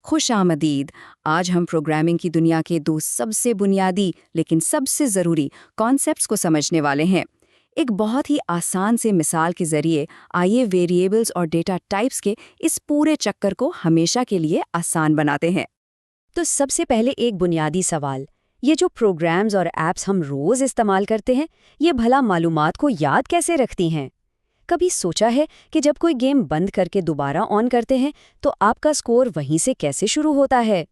خوش آمدید۔ آج ہم پروگرامنگ کی دنیا کے دو سب سے بنیادی لیکن سب سے ضروری کانسیپٹس کو سمجھنے والے ہیں۔ ایک بہت ہی آسان سے مثال کے ذریعے آئیے ویریبلز اور ڈیٹا ٹائپس کے اس پورے چکر کو ہمیشہ کے لیے آسان بناتے ہیں۔ تو سب سے پہلے ایک بنیادی سوال، یہ جو پروگرامز اور ایپس ہم روز استعمال کرتے ہیں، یہ بھلا معلومات کو یاد کیسے رکھتی ہیں؟ کبھی سوچا ہے کہ جب کوئی گیم بند کر کے دوبارہ آن کرتے ہیں تو آپ کا سکور وہیں سے کیسے شروع ہوتا ہے؟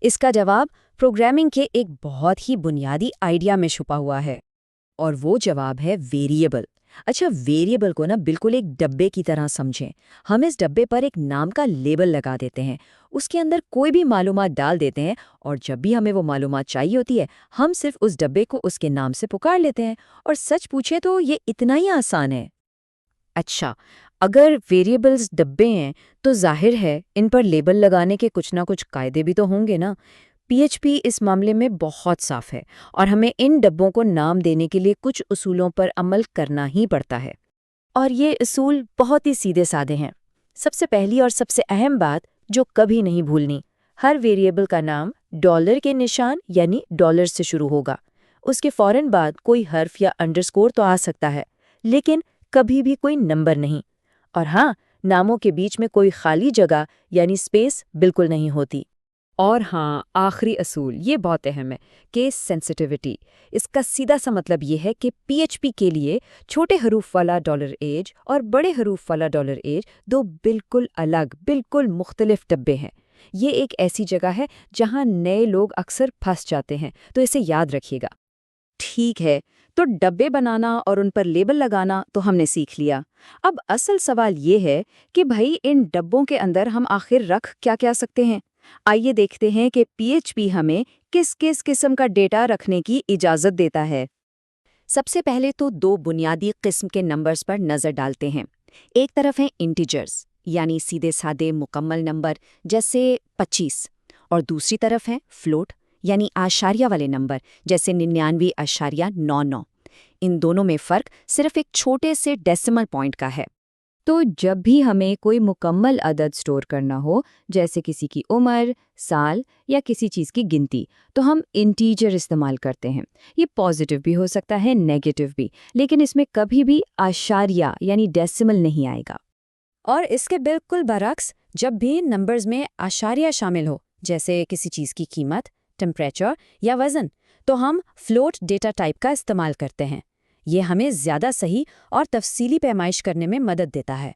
اس کا جواب پروگرامنگ کے ایک بہت ہی بنیادی آئیڈیا میں چھپا ہوا ہے، اور وہ جواب ہے ویریبل۔ اچھا، ویریبل کو بالکل ایک ڈبے کی طرح سمجھیں۔ ہم اس ڈبے پر ایک نام کا لیبل لگا دیتے ہیں، اس کے اندر کوئی بھی معلومات ڈال دیتے ہیں، اور جب بھی ہمیں وہ معلومات چاہیے ہوتی ہے ہم صرف اس ڈبے کو اس کے نام سے پکار لیتے ہیں۔ اور سچ پوچھیں تو یہ اتنا ہی آسان ہے۔ اچھا، اگر ویریبلز ڈبے ہیں تو ظاہر ہے ان پر لیبل لگانے کے کچھ نہ کچھ قاعدے بھی تو ہوں گے نا؟ پی ایچ پی اس معاملے میں بہت صاف ہے، اور ہمیں ان ڈبوں کو نام دینے کے لیے کچھ اصولوں پر عمل کرنا ہی پڑتا ہے۔ اور یہ اصول بہت ہی سیدھے سادے ہیں۔ سب سے پہلی اور سب سے اہم بات جو کبھی نہیں بھولنی، ہر ویریبل کا نام ڈالر کے نشان یعنی ڈالر سے شروع ہوگا۔ اس کے فوراً بعد کوئی حرف یا انڈرسکور تو آ سکتا ہے، لیکن کبھی بھی کوئی نمبر نہیں۔ اور ہاں، ناموں کے بیچ میں کوئی خالی جگہ یعنی اسپیس بالکل نہیں ہوتی۔ اور ہاں، آخری اصول یہ بہت اہم ہے، کیس سینسٹیوٹی۔ اس کا سیدھا سا مطلب یہ ہے کہ پی ایچ پی کے لیے چھوٹے حروف والا ڈالر ایج اور بڑے حروف والا ڈالر ایج دو بالکل الگ، بالکل مختلف ڈبے ہیں۔ یہ ایک ایسی جگہ ہے جہاں نئے لوگ اکثر پھنس جاتے ہیں، تو اسے یاد رکھیے گا۔ ٹھیک ہے، تو ڈبے بنانا اور ان پر لیبل لگانا تو ہم نے سیکھ لیا۔ اب اصل سوال یہ ہے کہ بھائی ان ڈبوں کے اندر ہم آخر رکھ کیا سکتے ہیں؟ آئیے دیکھتے ہیں کہ پی ایچ پی ہمیں کس کس قسم کا ڈیٹا رکھنے کی اجازت دیتا ہے۔ سب سے پہلے تو دو بنیادی قسم کے نمبرز پر نظر ڈالتے ہیں۔ ایک طرف ہیں انٹیجرز یعنی سیدھے سادے مکمل نمبر جیسے 25، اور دوسری طرف ہیں فلوٹ یعنی اعشاریہ والے نمبر جیسے 99.99۔ ان دونوں میں فرق صرف ایک چھوٹے سے ڈیسیمل پوائنٹ کا ہے۔ تو جب بھی ہمیں کوئی مکمل عدد سٹور کرنا ہو، جیسے کسی کی عمر، سال یا کسی چیز کی گنتی، تو ہم انٹیجر استعمال کرتے ہیں۔ یہ پازیٹیو بھی ہو سکتا ہے، نیگیٹو بھی، لیکن اس میں کبھی بھی اعشاریہ یعنی ڈیسیمل نہیں آئے گا۔ اور اس کے بالکل برعکس، جب بھی نمبرز میں اعشاریہ شامل ہو، جیسے کسی چیز کی قیمت، ٹمپریچر یا وزن، تو ہم فلوٹ ڈیٹا ٹائپ کا استعمال کرتے ہیں۔ یہ ہمیں زیادہ صحیح اور تفصیلی پیمائش کرنے میں مدد دیتا ہے۔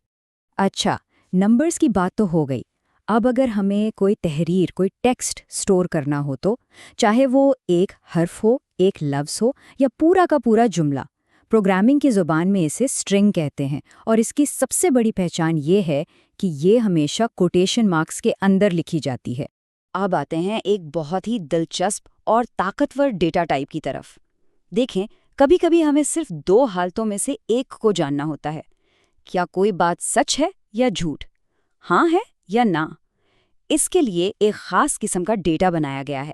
اچھا، نمبرز کی بات تو ہو گئی۔ اب اگر ہمیں کوئی تحریر، کوئی ٹیکسٹ سٹور کرنا ہو تو، چاہے وہ ایک حرف ہو، ایک لفظ ہو یا پورا کا پورا جملہ، پروگرامنگ کی زبان میں اسے اسٹرنگ کہتے ہیں، اور اس کی سب سے بڑی پہچان یہ ہے کہ یہ ہمیشہ کوٹیشن مارکس کے اندر لکھی جاتی ہے۔ اب آتے ہیں ایک بہت ہی دلچسپ اور طاقتور ڈیٹا ٹائپ کی طرف۔ دیکھیں، کبھی کبھی ہمیں صرف دو حالتوں میں سے ایک کو جاننا ہوتا ہے۔ کیا کوئی بات سچ ہے یا جھوٹ؟ ہاں ہے یا نہ؟ اس کے لیے ایک خاص قسم کا ڈیٹا بنایا گیا ہے۔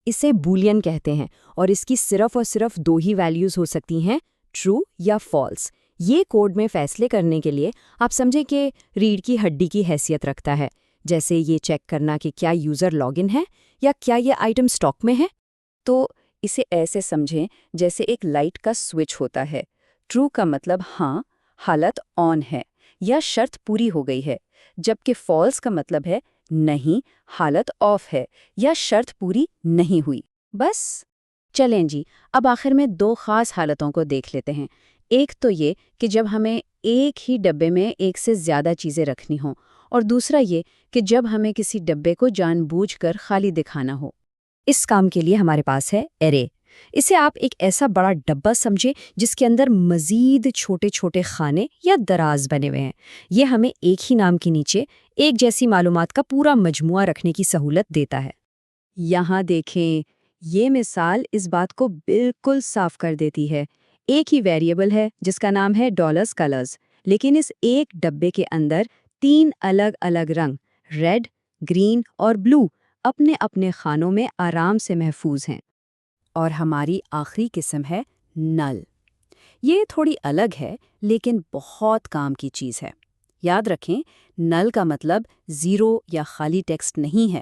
اسے بولین کہتے ہیں، اور اس کی صرف اور صرف دو ہی ویلیوز ہو سکتی ہیں، ٹرو یا فالس۔ یہ کوڈ میں فیصلے کرنے کے لیے آپ سمجھیں کہ ریڑھ کی ہڈی کی حیثیت رکھتا ہے، جیسے یہ چیک کرنا کہ کیا یوزر لاگ ان ہے یا کیا یہ آئٹم سٹاک میں ہے۔ تو اسے ایسے سمجھیں جیسے ایک لائٹ کا سوئچ ہوتا ہے۔ ٹرو کا مطلب ہاں، حالت آن ہے یا شرط پوری ہو گئی ہے، جبکہ فالس کا مطلب ہے نہیں، حالت آف ہے یا شرط پوری نہیں ہوئی۔ بس چلیں جی، اب آخر میں دو خاص حالتوں کو دیکھ لیتے ہیں۔ ایک تو یہ کہ جب ہمیں ایک ہی ڈبے میں ایک سے زیادہ چیزیں رکھنی ہوں، اور دوسرا یہ کہ جب ہمیں کسی ڈبے کو جان بوجھ کر خالی دکھانا ہو۔ اس کام کے لیے ہمارے پاس ہے ایرے۔ اسے آپ ایک ایسا بڑا ڈبہ سمجھیں جس کے اندر مزید چھوٹے چھوٹے خانے یا دراز بنے ہوئے ہیں۔ یہ ہمیں ایک ہی نام کے نیچے ایک جیسی معلومات کا پورا مجموعہ رکھنے کی سہولت دیتا ہے۔ یہاں دیکھیں، یہ مثال اس بات کو بالکل صاف کر دیتی ہے۔ ایک ہی ویریبل ہے جس کا نام ہے ڈالرز کلرز، لیکن اس ایک ڈبے کے اندر 3 الگ الگ رنگ، ریڈ، گرین اور بلو، اپنے اپنے خانوں میں آرام سے محفوظ ہیں۔ اور ہماری آخری قسم ہے نل۔ یہ تھوڑی الگ ہے لیکن بہت کام کی چیز ہے۔ یاد رکھیں، نل کا مطلب زیرو یا خالی ٹیکسٹ نہیں ہے،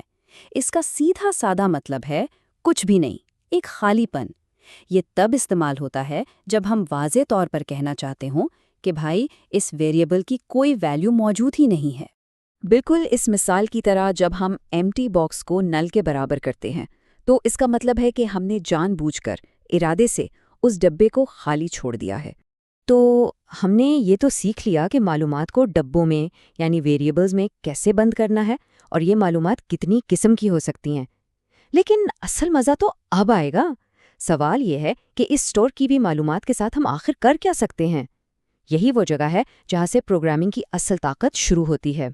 اس کا سیدھا سادہ مطلب ہے کچھ بھی نہیں، ایک خالی پن۔ یہ تب استعمال ہوتا ہے جب ہم واضح طور پر کہنا چاہتے ہوں کہ بھائی اس ویریبل کی کوئی ویلیو موجود ہی نہیں ہے۔ بالکل اس مثال کی طرح جب ہم ایمٹی باکس کو نل کے برابر کرتے ہیں تو اس کا مطلب ہے کہ ہم نے جان بوجھ کر ارادے سے اس ڈبے کو خالی چھوڑ دیا ہے۔ تو ہم نے یہ تو سیکھ لیا کہ معلومات کو ڈبوں میں یعنی ویریبلز میں کیسے بند کرنا ہے اور یہ معلومات کتنی قسم کی ہو سکتی ہیں، لیکن اصل مزہ تو اب آئے گا۔ سوال یہ ہے کہ اس اسٹور کی بھی معلومات کے ساتھ ہم آخر کر کیا سکتے ہیں؟ یہی وہ جگہ ہے جہاں سے پروگرامنگ کی اصل طاقت شروع ہوتی ہے۔